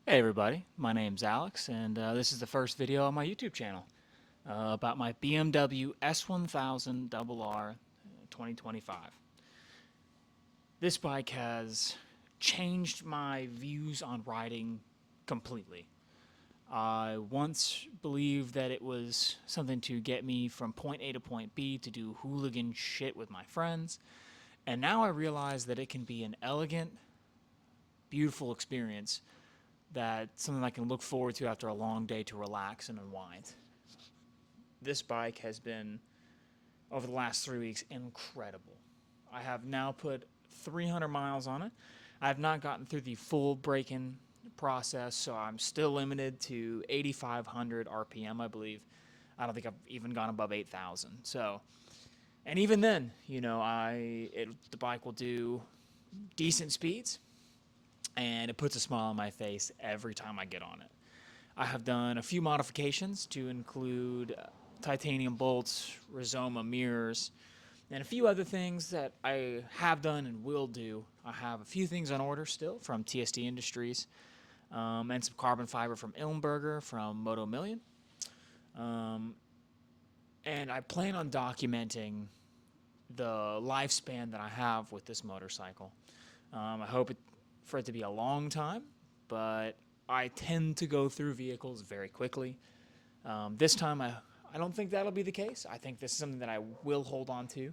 Hey everybody, my name's Alex, and this is the first video on my YouTube channel about my BMW S1000rr 2025. This bike has changed my views on riding completely. I once believed that it was something to get me from point A to point B to do hooligan shit with my friends, and now I realize that it can be an elegant, beautiful experience that's something I can look forward to after a long day to relax and unwind. This bike has been, over the last 3 weeks, incredible. I have now put 300 miles on it. I have not gotten through the full break-in process, so I'm still limited to 8,500 RPM, I believe. I don't think I've even gone above 8,000. So, and even then, the bike will do decent speeds, and it puts a smile on my face every time I get on it. I have done a few modifications to include titanium bolts, Rizoma mirrors, and a few other things that I have done and will do. I have a few things on order still from TSD Industries, and some carbon fiber from Ilmberger from Moto Million. Um, and I plan on documenting the lifespan that I have with this motorcycle. I hope for it to be a long time, but I tend to go through vehicles very quickly. This time, I don't think that'll be the case. I think this is something that I will hold on to.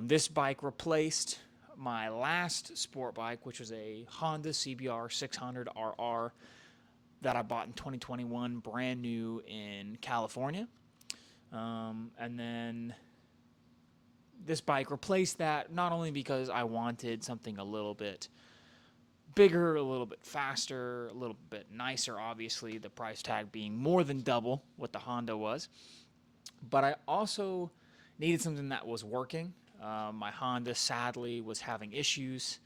This bike replaced my last sport bike, which was a Honda CBR 600rr that I bought in 2021, brand new in California. And then this bike replaced that not only because I wanted something a little bit bigger, a little bit faster, a little bit nicer, obviously, the price tag being more than double what the Honda was. But I also needed something that was working. My Honda, sadly, was having issues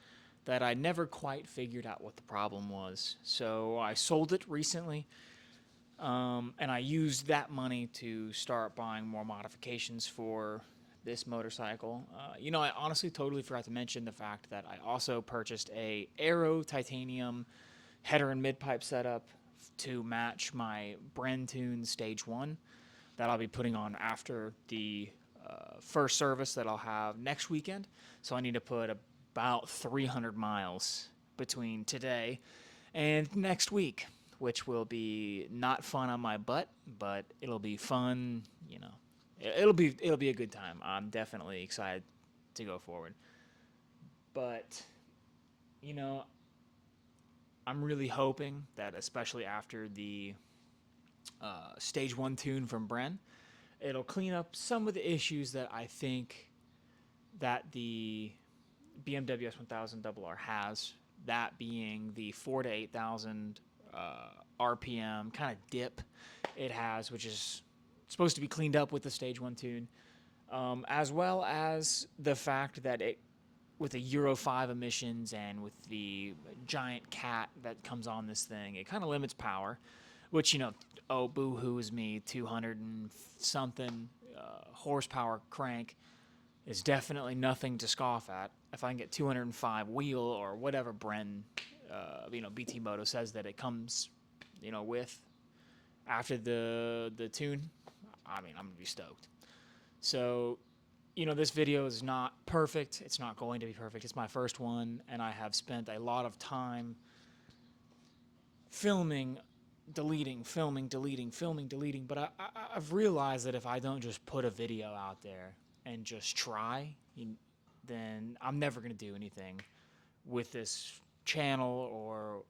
that I never quite figured out what the problem was. So I sold it recently, and I used that money to start buying more modifications for this motorcycle. I honestly totally forgot to mention the fact that I also purchased a Aero titanium header and mid pipe setup to match my Brentune Stage 1 that I'll be putting on after the first service that I'll have next weekend. So I need to put about 300 miles between today and next week, which will be not fun on my butt, but it'll be fun. It'll be a good time. I'm definitely excited to go forward. But you know, I'm really hoping that, especially after the stage one tune from Bren, it'll clean up some of the issues that I think that the BMW S1000rr has. That being the 4 to 8,000 RPM kind of dip it has, which is supposed to be cleaned up with the stage one tune, as well as the fact that it, with the Euro 5 emissions and with the giant cat that comes on this thing, it kind of limits power, which, oh, boo hoo is me, 200 and something horsepower crank is definitely nothing to scoff at. If I can get 205 wheel or whatever Bren, BT Moto says that it comes, with after the tune, I mean, I'm gonna be stoked. So, this video is not perfect. It's not going to be perfect. It's my first one, and I have spent a lot of time filming, deleting, filming, deleting, filming, deleting. But I've realized that if I don't just put a video out there and just try, then I'm never going to do anything with this channel or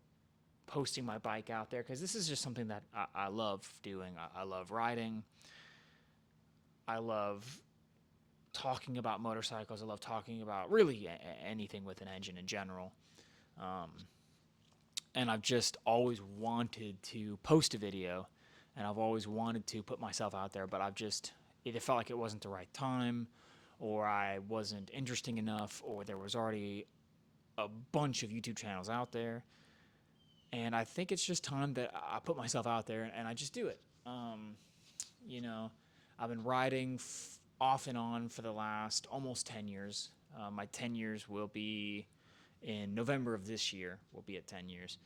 posting my bike out there, because this is just something that I love doing. I love riding. I love talking about motorcycles. I love talking about really anything with an engine in general. Um, and I've just always wanted to post a video, and I've always wanted to put myself out there, but I've just either felt like it wasn't the right time, or I wasn't interesting enough, or there was already a bunch of YouTube channels out there. And I think it's just time that I put myself out there and I just do it. You know, I've been riding off and on for the last almost 10 years. My 10 years will be in November of this year, will be at 10 years.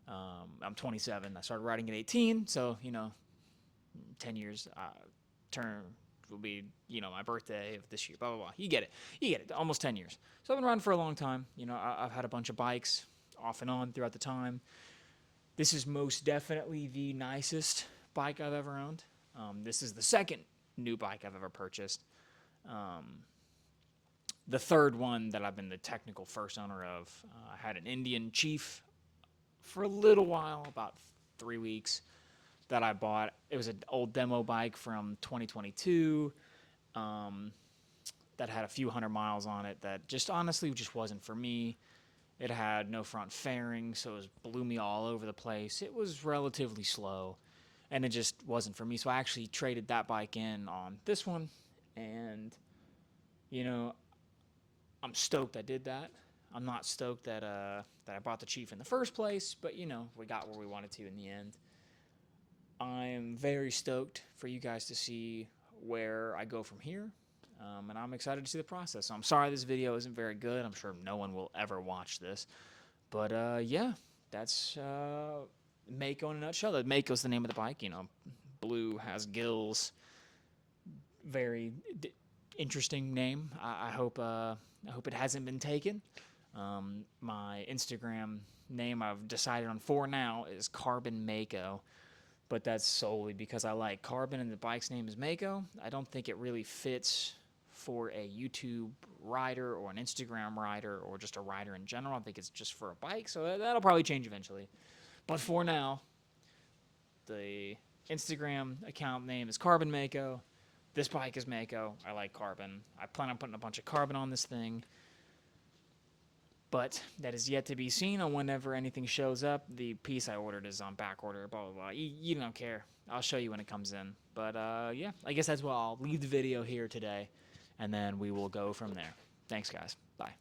I'm 27. I started riding at 18, so 10 years term will be my birthday of this year. Blah blah blah. You get it. You get it. Almost 10 years. So I've been riding for a long time. I've had a bunch of bikes off and on throughout the time. This is most definitely the nicest bike I've ever owned. This is the second new bike I've ever purchased. The third one that I've been the technical first owner of. I had an Indian Chief for a little while, about 3 weeks, that I bought. It was an old demo bike from 2022 that had a few hundred miles on it that just honestly just wasn't for me. It had no front fairing, so it blew me all over the place. It was relatively slow, and it just wasn't for me. So I actually traded that bike in on this one, and I'm stoked I did that. I'm not stoked that I bought the Chief in the first place, but we got where we wanted to in the end. I'm very stoked for you guys to see where I go from here, and I'm excited to see the process. So I'm sorry this video isn't very good. I'm sure no one will ever watch this, but yeah, that's Mako in a nutshell. Mako's the name of the bike. Blue has gills. Very interesting name. I hope it hasn't been taken. My Instagram name I've decided on for now is Carbon Mako, but that's solely because I like carbon and the bike's name is Mako. I don't think it really fits for a YouTube rider or an Instagram rider or just a rider in general. I think it's just for a bike, so that'll probably change eventually. But for now, the Instagram account name is Carbon Mako. This bike is Mako. I like carbon. I plan on putting a bunch of carbon on this thing, but that is yet to be seen on whenever anything shows up. The piece I ordered is on back order, blah, blah, blah. You don't care. I'll show you when it comes in. But, yeah, I guess that's why I'll leave the video here today, and then we will go from there. Thanks, guys. Bye.